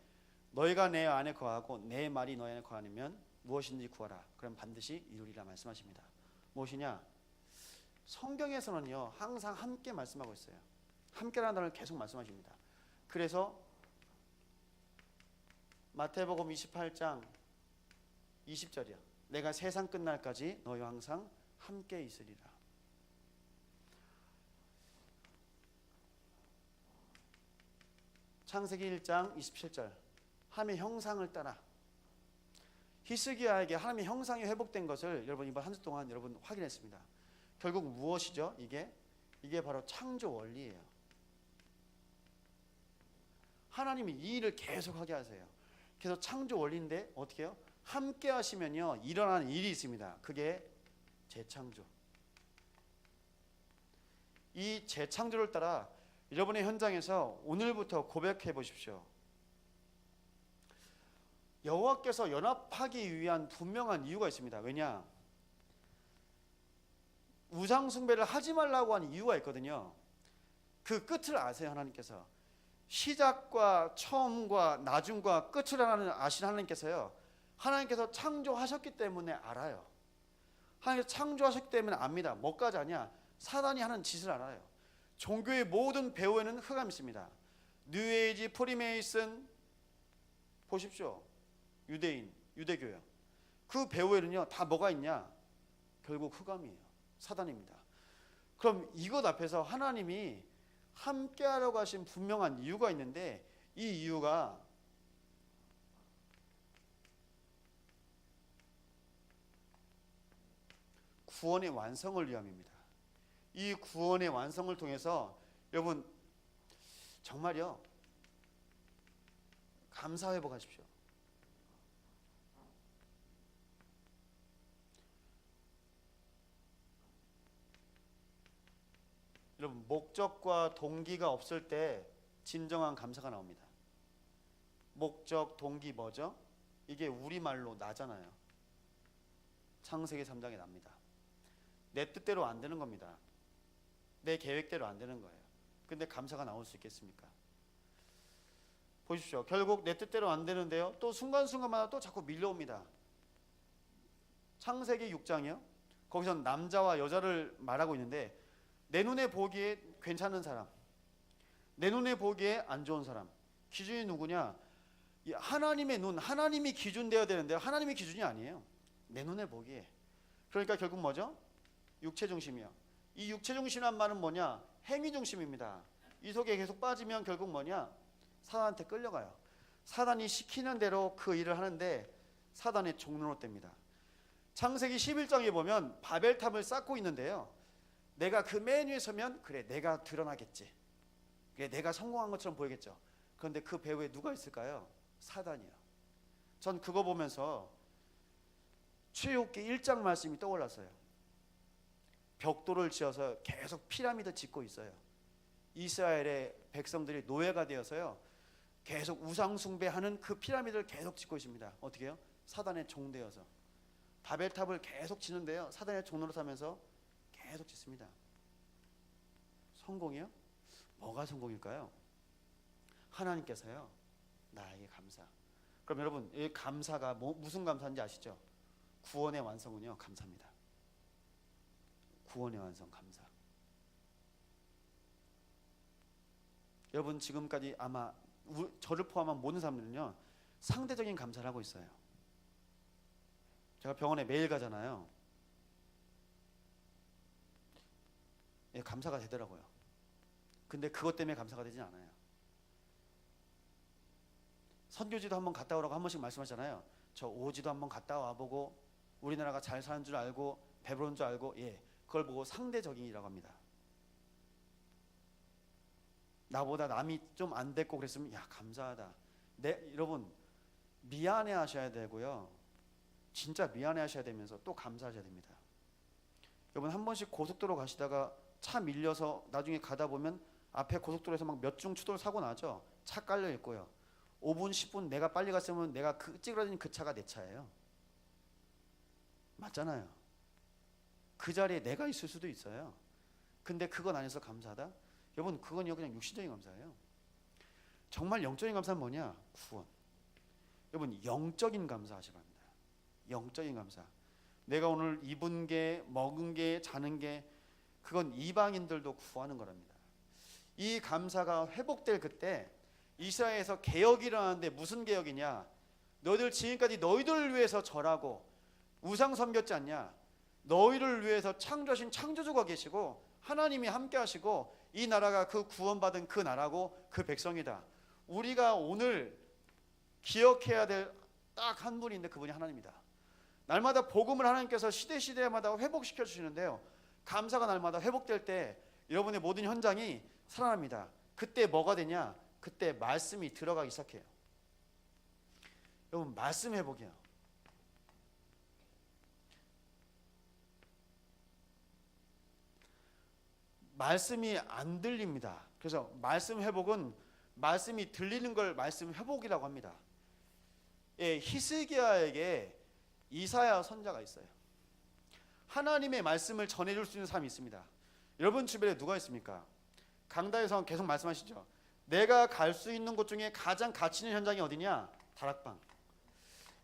너희가 내 안에 거하고 내 말이 너희 안에 거하면 무엇인지 구하라 그럼 반드시 이루리라 말씀하십니다. 무엇이냐? 성경에서는요 항상 함께 말씀하고 있어요. 함께라는 단어를 계속 말씀하십니다. 그래서 마태복음 28장 20절이요, 내가 세상 끝날까지 너희와 항상 함께 있으리라. 창세기 1장 27절, 하나님의 형상을 따라. 히스기야에게 하나님의 형상이 회복된 것을 여러분 이번 한 주 동안 여러분 확인했습니다. 결국 무엇이죠? 이게 바로 창조 원리예요. 하나님이 이 일을 계속하게 하세요. 그래서 창조 원리인데 어떻게 해요? 함께 하시면요 일어나는 일이 있습니다. 그게 재창조. 이 재창조를 따라 여러분의 현장에서 오늘부터 고백해 보십시오. 여호와께서 연합하기 위한 분명한 이유가 있습니다. 왜냐? 우상 숭배를 하지 말라고 하는 이유가 있거든요. 그 끝을 아세요. 하나님께서 시작과 처음과 나중과 끝을 아시는 하나님께서요, 하나님께서 창조하셨기 때문에 알아요. 하나님께서 창조하셨기 때문에 압니다. 뭐까지 아냐? 사단이 하는 짓을 알아요. 종교의 모든 배후에는 흑암이 있습니다. 뉴에이지, 프리메이슨 보십시오. 유대교요. 그 배후에는요 다 뭐가 있냐? 결국 흑암이에요. 사단입니다. 그럼 이것 앞에서 하나님이 함께하려고 하신 분명한 이유가 있는데, 이 이유가 구원의 완성을 위함입니다. 이 구원의 완성을 통해서 여러분 정말요 감사 회복하십시오. 여러분 목적과 동기가 없을 때 진정한 감사가 나옵니다. 목적, 동기 뭐죠? 이게 우리말로 나잖아요. 창세기 3장에 납니다. 내 뜻대로 안 되는 겁니다. 내 계획대로 안 되는 거예요. 근데 감사가 나올 수 있겠습니까? 보십시오. 결국 내 뜻대로 안 되는데요, 또 순간순간마다 또 자꾸 밀려옵니다. 창세기 6장이요, 거기서 남자와 여자를 말하고 있는데, 내 눈에 보기에 괜찮은 사람, 내 눈에 보기에 안 좋은 사람, 기준이 누구냐? 하나님의 눈, 하나님이 기준 되어야 되는데 하나님이 기준이 아니에요. 내 눈에 보기에. 그러니까 결국 뭐죠? 육체 중심이요. 이 육체 중심이란 말은 뭐냐? 행위 중심입니다. 이 속에 계속 빠지면 결국 뭐냐? 사단한테 끌려가요. 사단이 시키는 대로 그 일을 하는데 사단의 종로로 뗍니다. 창세기 11장에 보면 바벨탑을 쌓고 있는데요, 내가 그 맨 위에 서면 그래 내가 드러나겠지, 그래 내가 성공한 것처럼 보이겠죠. 그런데 그 배후에 누가 있을까요? 사단이요. 전 그거 보면서 출애굽기 1장 말씀이 떠올랐어요. 벽돌을 지어서 계속 피라미드 짓고 있어요. 이스라엘의 백성들이 노예가 되어서요 계속 우상 숭배하는 그 피라미드를 계속 짓고 있습니다. 어떻게 해요? 사단의 종 되어서 바벨탑을 계속 짓는데요, 사단의 종로로 사면서 계속 짓습니다. 성공이요? 뭐가 성공일까요? 하나님께서요 나에게 감사. 그럼 여러분 이 감사가 무슨 감사인지 아시죠? 구원의 완성은요 감사입니다. 구원의 완성 감사. 여러분 지금까지 아마 저를 포함한 모든 사람들은요 상대적인 감사를 하고 있어요. 제가 병원에 매일 가잖아요. 예, 감사가 되더라고요. 근데 그것 때문에 감사가 되진 않아요. 선교지도 한번 갔다 오라고 한 번씩 말씀하잖아요. 저 오지도 한번 갔다 와보고 우리나라가 잘 사는 줄 알고 배부른 줄 알고, 예, 그걸 보고 상대적인이라고 합니다. 나보다 남이 좀 안 됐고 그랬으면 야 감사하다. 여러분 미안해 하셔야 되고요, 진짜 미안해 하셔야 되면서 또 감사하셔야 됩니다. 여러분 한 번씩 고속도로 가시다가 차 밀려서 나중에 가다 보면 앞에 고속도로에서 막 몇 중 추돌 사고 나죠. 차 깔려 있고요, 5분 10분 내가 빨리 갔으면 내가 찌그러진 그 차가 내 차예요. 맞잖아요. 그 자리에 내가 있을 수도 있어요. 근데 그건 아니어서 감사하다? 여러분 그건요 그냥 육신적인 감사예요. 정말 영적인 감사는 뭐냐? 구원. 여러분 영적인 감사 하시기 바랍니다. 영적인 감사. 내가 오늘 입은 게, 먹은 게, 자는 게, 그건 이방인들도 구하는 거랍니다. 이 감사가 회복될 그때 이스라엘에서 개혁이 일어나는데, 무슨 개혁이냐? 너희들 지금까지 너희들을 위해서 절하고 우상 섬겼지 않냐? 너희를 위해서 창조하신 창조주가 계시고 하나님이 함께 하시고 이 나라가 그 구원받은 그 나라고 그 백성이다. 우리가 오늘 기억해야 될 딱 한 분이 있는데 그분이 하나님이다. 날마다 복음을 하나님께서 시대마다 회복시켜 주시는데요, 감사가 날마다 회복될 때 여러분의 모든 현장이 살아납니다. 그때 뭐가 되냐? 그때 말씀이 들어가기 시작해요. 여러분 말씀 회복이요. 말씀이 안 들립니다. 그래서 말씀 회복은 말씀이 들리는 걸 말씀 회복이라고 합니다. 예, 히스기야에게 이사야 선자가 있어요. 하나님의 말씀을 전해줄 수 있는 사람이 있습니다. 여러분 주변에 누가 있습니까? 강다에서 계속 말씀하시죠. 내가 갈 수 있는 곳 중에 가장 가치 있는 현장이 어디냐? 다락방.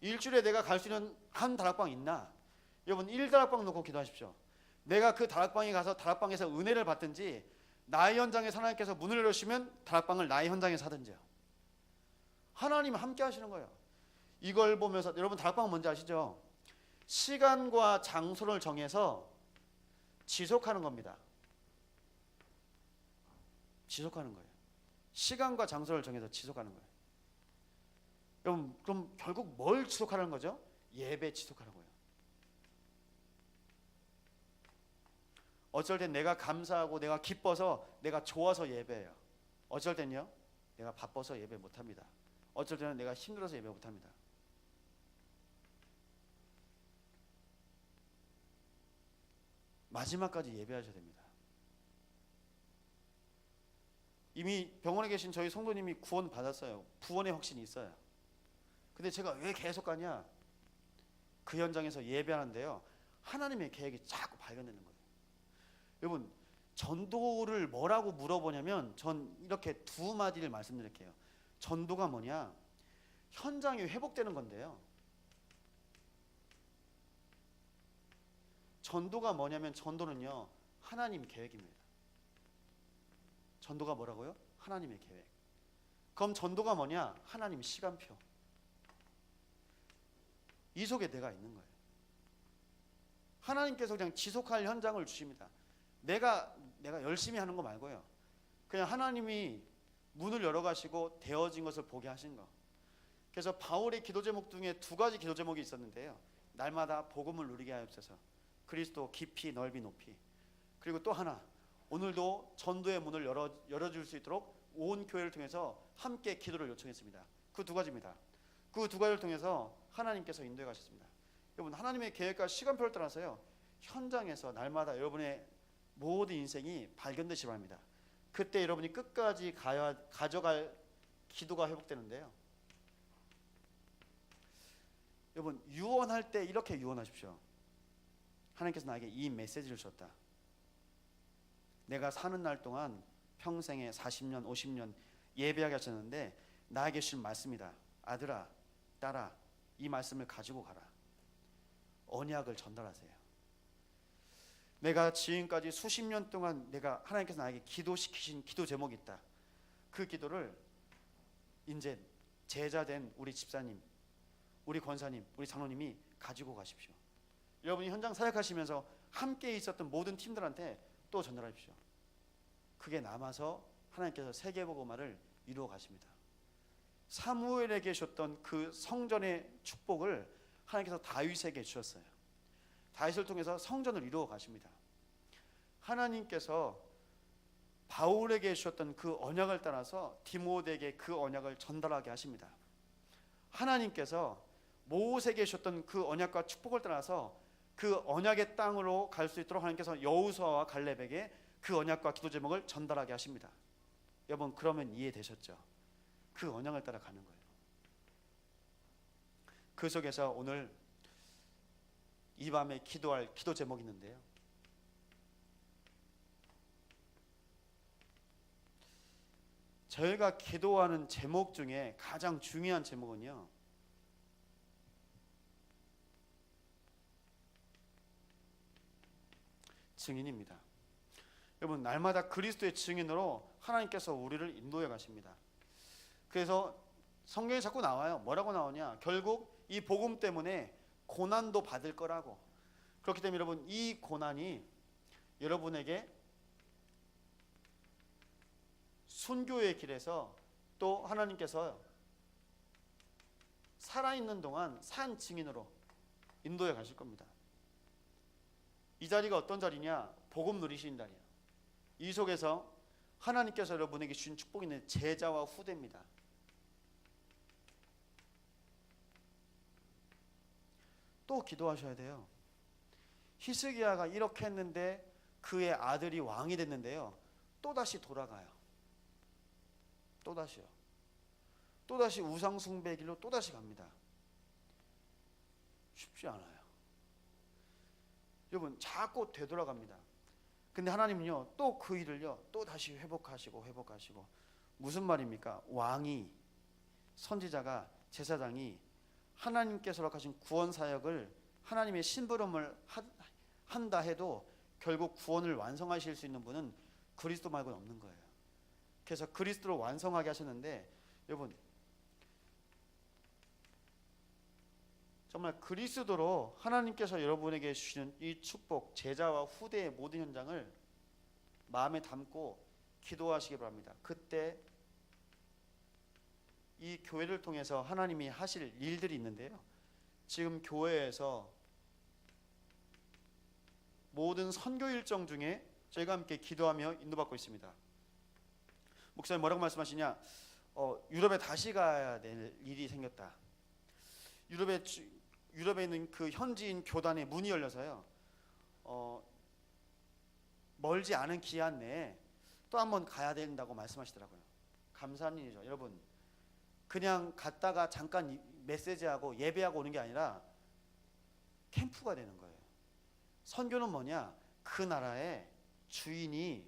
일주일에 내가 갈 수 있는 한 다락방 있나? 여러분 1다락방 놓고 기도하십시오. 내가 그 다락방에 가서 다락방에서 은혜를 받든지, 나의 현장에 하나님께서 문을 열으시면 다락방을 나의 현장에서 하든지요. 하나님 함께 하시는 거예요. 이걸 보면서 여러분 다락방은 뭔지 아시죠? 시간과 장소를 정해서 지속하는 겁니다. 지속하는 거예요. 시간과 장소를 정해서 지속하는 거예요. 그럼 결국 뭘 지속하는 거죠? 예배 지속하는 거예요. 어쩔 땐 내가 감사하고 내가 기뻐서 내가 좋아서 예배해요. 어쩔 땐요 내가 바빠서 예배 못합니다. 어쩔 때는 내가 힘들어서 예배 못합니다. 마지막까지 예배하셔야 됩니다. 이미 병원에 계신 저희 성도님이 구원 받았어요. 구원의 확신이 있어요. 근데 제가 왜 계속 가냐? 그 현장에서 예배하는데요 하나님의 계획이 자꾸 발견되는 거예요. 여러분 전도를 뭐라고 물어보냐면 전 이렇게 두 마디를 말씀드릴게요. 전도가 뭐냐? 현장이 회복되는 건데요. 전도가 뭐냐면 전도는요 하나님 계획입니다. 전도가 뭐라고요? 하나님의 계획. 그럼 전도가 뭐냐? 하나님 시간표. 이 속에 내가 있는 거예요. 하나님께서 그냥 지속할 현장을 주십니다. 내가 열심히 하는 거 말고요. 그냥 하나님이 문을 열어가시고 되어진 것을 보게 하신 거. 그래서 바울의 기도 제목 중에 두 가지 기도 제목이 있었는데요. 날마다 복음을 누리게 하옵소서. 그리스도 깊이 넓이 높이. 그리고 또 하나 오늘도 전도의 문을 열어줄 수 있도록 온 교회를 통해서 함께 기도를 요청했습니다. 그 두 가지입니다. 그 두 가지를 통해서 하나님께서 인도해 가셨습니다. 여러분 하나님의 계획과 시간표를 따라서요 현장에서 날마다 여러분의 모든 인생이 발견되시기 바랍니다. 그때 여러분이 끝까지 가져갈 기도가 회복되는데요. 여러분 유언할 때 이렇게 유언하십시오. 하나님께서 나에게 이 메시지를 주셨다. 내가 사는 날 동안 평생에 40년 50년 예배하게 하셨는데 나에게 주신 말씀이다. 아들아 딸아 이 말씀을 가지고 가라. 언약을 전달하세요. 내가 지금까지 수십 년 동안 내가 하나님께서 나에게 기도시키신 기도 제목이 있다. 그 기도를 이제 제자된 우리 집사님, 우리 권사님, 우리 장로님이 가지고 가십시오. 여러분이 현장 사역하시면서 함께 있었던 모든 팀들한테 또 전달하십시오. 그게 남아서 하나님께서 세계복음화를 이루어 가십니다. 사무엘에게 주셨던 그 성전의 축복을 하나님께서 다윗에게 주셨어요. 다윗을 통해서 성전을 이루어 가십니다. 하나님께서 바울에게 주셨던 그 언약을 따라서 디모데에게 그 언약을 전달하게 하십니다. 하나님께서 모세에게 주셨던 그 언약과 축복을 따라서 그 언약의 땅으로 갈 수 있도록 하나님께서 여호수아와 갈렙에게 그 언약과 기도 제목을 전달하게 하십니다. 여러분 그러면 이해되셨죠? 그 언약을 따라 가는 거예요. 그 속에서 오늘 이 밤에 기도할 기도 제목이 있는데요. 저희가 기도하는 제목 중에 가장 중요한 제목은요. 증인입니다. 여러분 날마다 그리스도의 증인으로 하나님께서 우리를 인도해 가십니다. 그래서 성경에 자꾸 나와요. 뭐라고 나오냐? 결국 이 복음 때문에 고난도 받을 거라고. 그렇기 때문에 여러분 이 고난이 여러분에게 순교의 길에서 또 하나님께서 살아있는 동안 산 증인으로 인도해 가실 겁니다. 이 자리가 어떤 자리냐? 복음 누리시는 자리예요. 이 속에서 하나님께서 여러분에게 주신 축복이 있는 제자와 후대입니다. 또 기도하셔야 돼요. 히스기야가 이렇게 했는데 그의 아들이 왕이 됐는데요. 또다시 돌아가요. 또다시요. 또다시 우상숭배 길로 또다시 갑니다. 쉽지 않아요. 여러분 자꾸 되돌아갑니다. 근데 하나님은요 또 그 일을요 또 다시 회복하시고 무슨 말입니까? 왕이 선지자가 제사장이 하나님께서 허락하신 구원 사역을 하나님의 심부름을 한다 해도 결국 구원을 완성하실 수 있는 분은 그리스도 말고는 없는 거예요. 그래서 그리스도로 완성하게 하셨는데 여러분 정말 그리스도로 하나님께서 여러분에게 주시는 이 축복, 제자와 후대의 모든 현장을 마음에 담고 기도하시기 바랍니다. 그때 이 교회를 통해서 하나님이 하실 일들이 있는데요. 지금 교회에서 모든 선교 일정 중에 저희가 함께 기도하며 인도받고 있습니다. 목사님 뭐라고 말씀하시냐? 유럽에 다시 가야 될 일이 생겼다. 유럽에 있는 그 현지인 교단의 문이 열려서요. 멀지 않은 기한 내에 또 한번 가야 된다고 말씀하시더라고요. 감사한 일이죠. 여러분, 그냥 갔다가 잠깐 메시지하고 예배하고 오는 게 아니라 캠프가 되는 거예요. 선교는 뭐냐? 그 나라의 주인이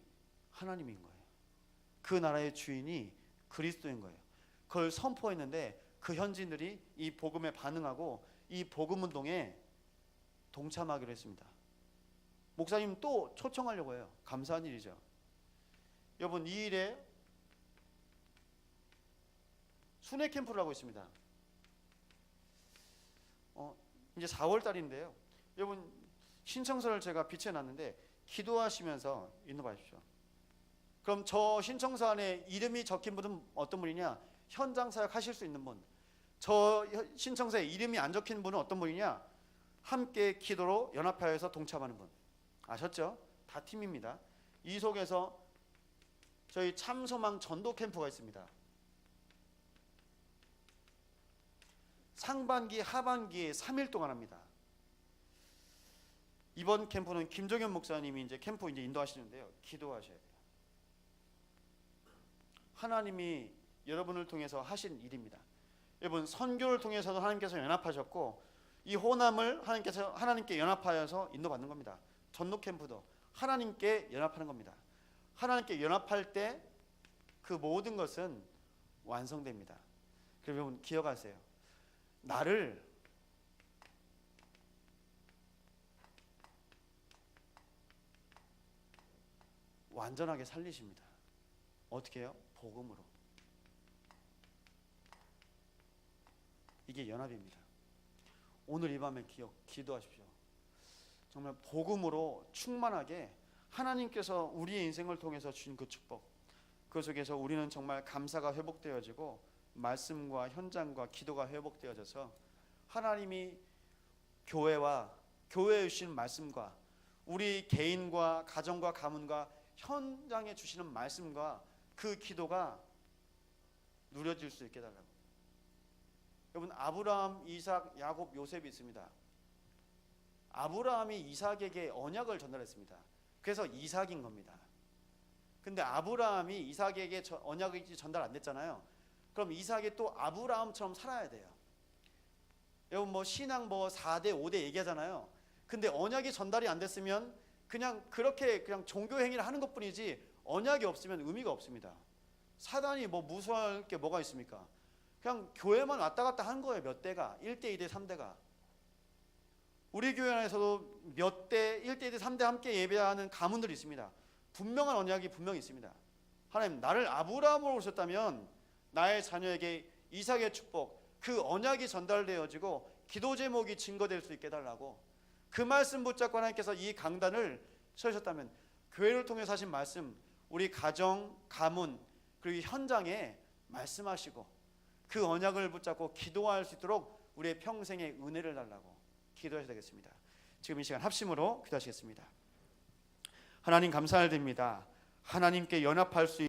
하나님인 거예요. 그 나라의 주인이 그리스도인 거예요. 그걸 선포했는데 그 현지인들이 이 복음에 반응하고 이 복음 운동에 동참하기로 했습니다. 목사님 또 초청하려고 해요. 감사한 일이죠. 여러분, 이 일에 순회 캠프를 하고 있습니다. 이제 4월 달인데요. 여러분, 신청서를 제가 비춰놨는데 기도하시면서 인도하십시오. 그럼 저 신청서 안에 이름이 적힌 분은 어떤 분이냐? 현장 사역 하실 수 있는 분. 저 신청서에 이름이 안 적힌 분은 어떤 분이냐? 함께 기도로 연합하여서 동참하는 분. 아셨죠? 다 팀입니다. 이 속에서 저희 참소망 전도 캠프가 있습니다. 상반기, 하반기에 3일 동안 합니다. 이번 캠프는 김종현 목사님이 이제 캠프 이제 인도하시는데요. 기도하셔야 돼요. 하나님이 여러분을 통해서 하신 일입니다. 여러분, 선교를 통해서도 하나님께서 연합하셨고 이 호남을 하나님께 연합하여서 인도받는 겁니다. 전도 캠프도 하나님께 연합하는 겁니다. 하나님께 연합할 때 그 모든 것은 완성됩니다. 그럼 여러분 기억하세요. 나를 완전하게 살리십니다. 어떻게 해요? 복음으로. 이게 연합입니다. 오늘 이 밤에 기도하십시오. 정말 복음으로 충만하게 하나님께서 우리의 인생을 통해서 주신 그 축복, 그 속에서 우리는 정말 감사가 회복되어지고 말씀과 현장과 기도가 회복되어져서 하나님이 교회에 주시는 말씀과 우리 개인과 가정과 가문과 현장에 주시는 말씀과 그 기도가 누려질 수 있게 달라고. 여러분, 아브라함, 이삭, 야곱, 요셉이 있습니다. 아브라함이 이삭에게 언약을 전달했습니다. 그래서 이삭인 겁니다. 근데 아브라함이 이삭에게 언약이 전달 안 됐잖아요. 그럼 이삭이 또 아브라함처럼 살아야 돼요. 여러분, 신앙 4대 5대 얘기하잖아요. 근데 언약이 전달이 안 됐으면 그냥 종교 행위를 하는 것뿐이지 언약이 없으면 의미가 없습니다. 사단이 무수할 게 뭐가 있습니까? 그냥 교회만 왔다 갔다 하는 거예요. 몇 대가 1대 2대 3대가. 우리 교회 안에서도 몇 대 1대 2대 3대 함께 예배하는 가문들이 있습니다. 분명한 언약이 분명히 있습니다. 하나님, 나를 아브라함으로 오셨다면 나의 자녀에게 이삭의 축복, 그 언약이 전달되어지고 기도 제목이 증거될 수 있게 해달라고. 그 말씀 붙잡고 하나님께서 이 강단을 세우셨다면 교회를 통해서 하신 말씀, 우리 가정, 가문, 그리고 현장에 말씀하시고 그 언약을 붙잡고 기도할 수 있도록 우리의 평생의 은혜를 달라고 기도하셔야 되겠습니다. 지금 이 시간 합심으로 기도하시겠습니다. 하나님, 감사를 드립니다. 하나님께 연합할 수